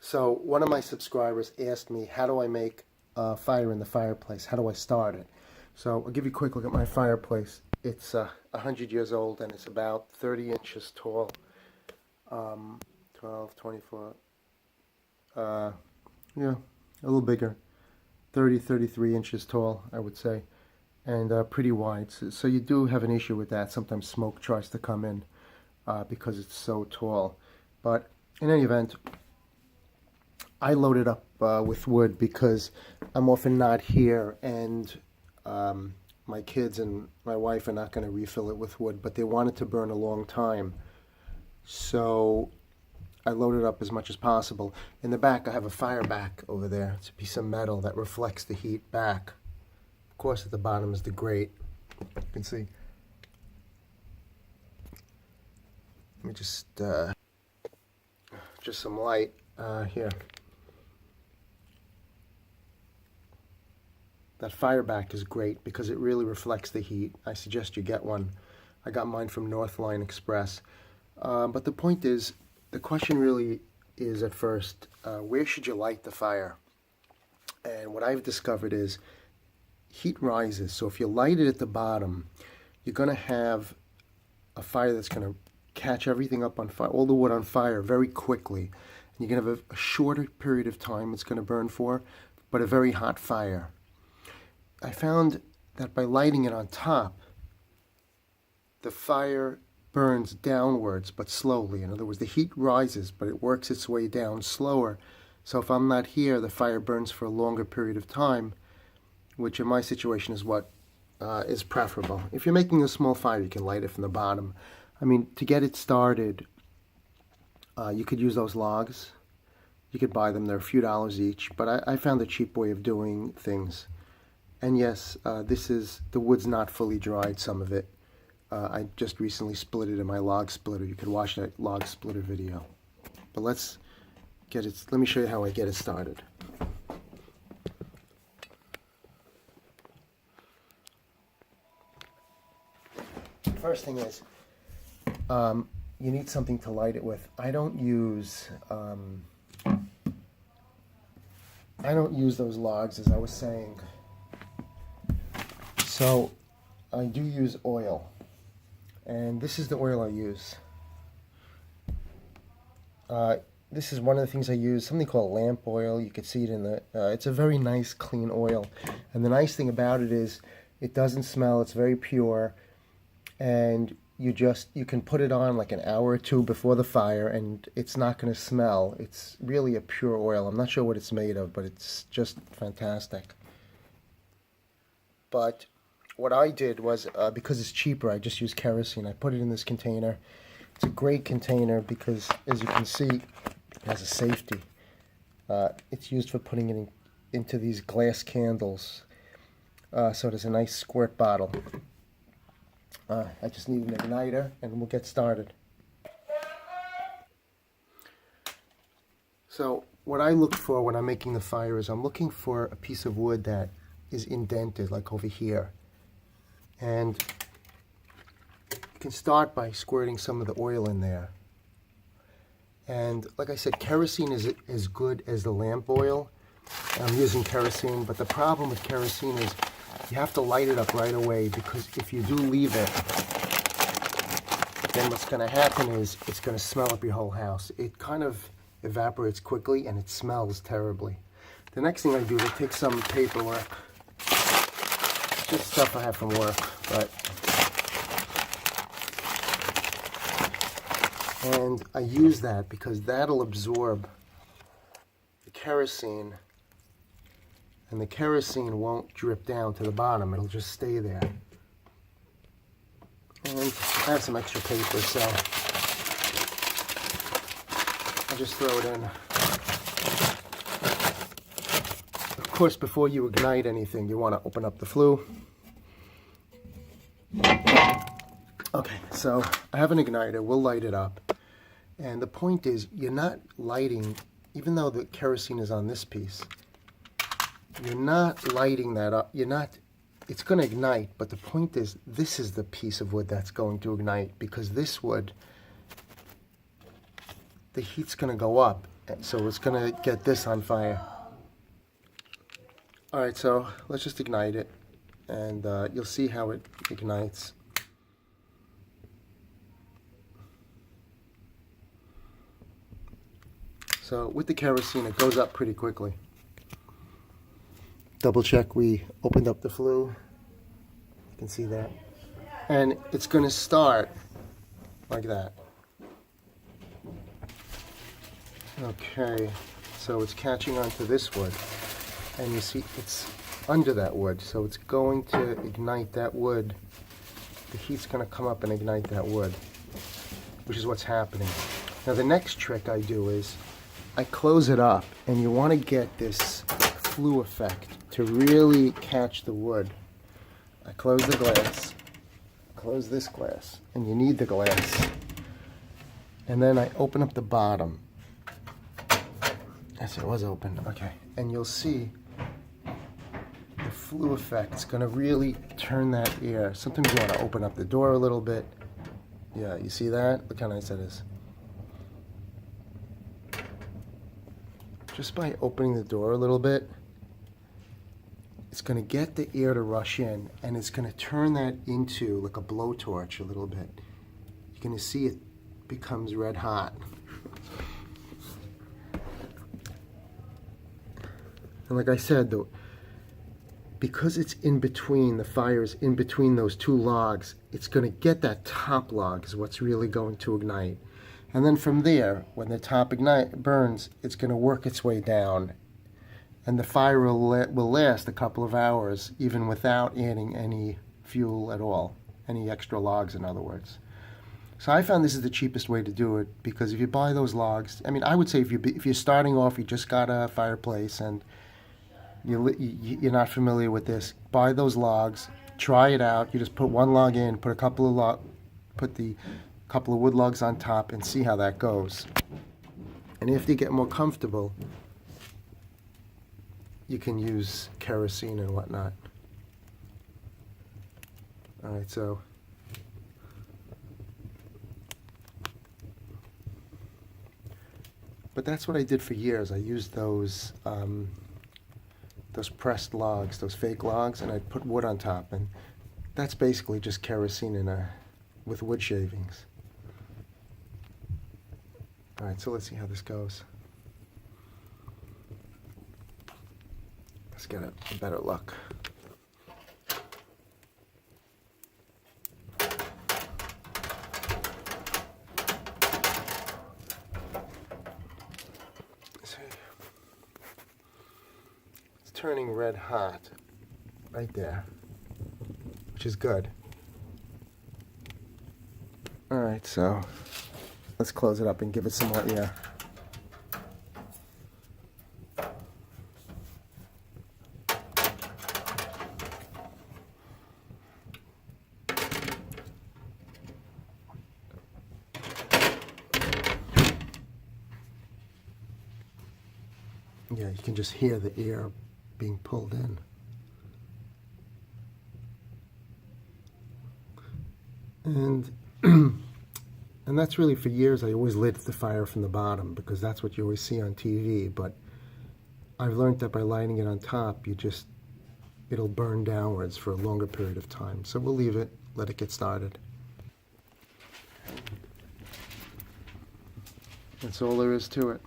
So one of my subscribers asked me, how do I make a fire in the fireplace? How do I start it? So I'll give you a quick look at my fireplace. It's 100 years old and it's about 30 inches tall. 12, 24, yeah, a little bigger. 30, 33 inches tall, I would say, and pretty wide. So you do have an issue with that. Sometimes smoke tries to come in because it's so tall. But in any event, I load it up with wood because I'm often not here, and my kids and my wife are not going to refill it with wood, but they want it to burn a long time. So I load it up as much as possible. In the back, I have a fire back over there. It's a piece of metal that reflects the heat back. Of course, at the bottom is the grate. You can see. Let me just some light here. That fire back is great because it really reflects the heat. I suggest you get one. I got mine from Northline Express. But the point is, the question really is at first, where should you light the fire? And what I've discovered is heat rises. So if you light it at the bottom, you're going to have a fire that's going to catch everything up on fire, all the wood on fire very quickly. And you're going to have a shorter period of time it's going to burn for, but a very hot fire. I found that by lighting it on top, the fire burns downwards but slowly. In other words, the heat rises, but it works its way down slower. So if I'm not here, the fire burns for a longer period of time, which in my situation is what is preferable. If you're making a small fire, you can light it from the bottom. I mean, to get it started, you could use those logs. You could buy them. They're a few dollars each, but I found a cheap way of doing things. And yes, the wood's not fully dried, some of it. I just recently split it in my log splitter. You could watch that log splitter video. But let me show you how I get it started. First thing is, you need something to light it with. I don't use those logs, as I was saying. So I do use oil, and this is the oil I use. This is one of the things I use, something called lamp oil. You can see it in the, it's a very nice clean oil. And the nice thing about it is it doesn't smell, it's very pure, and you can put it on like an hour or two before the fire and it's not going to smell. It's really a pure oil. I'm not sure what it's made of, but it's just fantastic. But what I did was, because it's cheaper, I just used kerosene. I put it in this container. It's a great container because, as you can see, it has a safety. It's used for putting it into these glass candles. So there's a nice squirt bottle. I just need an igniter and we'll get started. So what I look for when I'm making the fire is I'm looking for a piece of wood that is indented, like over here. And you can start by squirting some of the oil in there. And like I said, kerosene is as good as the lamp oil. I'm using kerosene, but the problem with kerosene is you have to light it up right away, because if you do leave it, then what's going to happen is it's going to smell up your whole house. It kind of evaporates quickly and it smells terribly. The next thing I do is I take some paperwork. Just stuff I have from work, and I use that because that'll absorb the kerosene, and the kerosene won't drip down to the bottom. It'll just stay there. And I have some extra paper, so I'll just throw it in. Of course, before you ignite anything, you want to open up the flue. Okay, so I have an igniter. We'll light it up. And the point is, you're not lighting, even though the kerosene is on this piece, you're not lighting that up. It's going to ignite, but the point is, this is the piece of wood that's going to ignite, because this wood, the heat's going to go up So it's gonna get this on fire. All right, so let's just ignite it, and you'll see how it ignites. So with the kerosene, it goes up pretty quickly. Double check we opened up the flue. You can see that. And it's going to start like that. Okay, so it's catching onto this wood. And you see it's under that wood, so it's going to ignite that wood. The heat's going to come up and ignite that wood, which is what's happening. Now the next trick I do is I close it up, and you want to get this flue effect to really catch the wood. I close the glass, close this glass, and you need the glass. And then I open up the bottom. Yes, it was open, okay. And you'll see the flue effect is going to really turn that air. Sometimes you want to open up the door a little bit. Yeah, you see that? Look how nice that is. Just by opening the door a little bit, it's going to get the air to rush in, and it's going to turn that into like a blowtorch a little bit. You're going to see it becomes red hot. And like I said, though, because it's in between, the fire is in between those two logs, it's going to get that top log is what's really going to ignite. And then from there, when the top burns, it's going to work its way down. And the fire will last a couple of hours, even without adding any fuel at all. Any extra logs, in other words. So I found this is the cheapest way to do it, because if you buy those logs, I mean, I would say if you're starting off, you just got a fireplace, and you're not familiar with this, buy those logs, try it out. You just put one log in, put the couple of wood logs on top, and see how that goes. And if you get more comfortable, you can use kerosene and whatnot. All right, so but that's what I did for years. I used those pressed logs, those fake logs, and I'd put wood on top, and that's basically just kerosene with wood shavings. All right, so let's see how this goes. Let's get a better look. See. It's turning red hot right there, which is good. All right, so let's close it up and give it some more air. Yeah, you can just hear the air being pulled in. And and that's really, for years I always lit the fire from the bottom, because that's what you always see on TV, but I've learned that by lighting it on top, it'll burn downwards for a longer period of time. So we'll leave it, let it get started. That's all there is to it.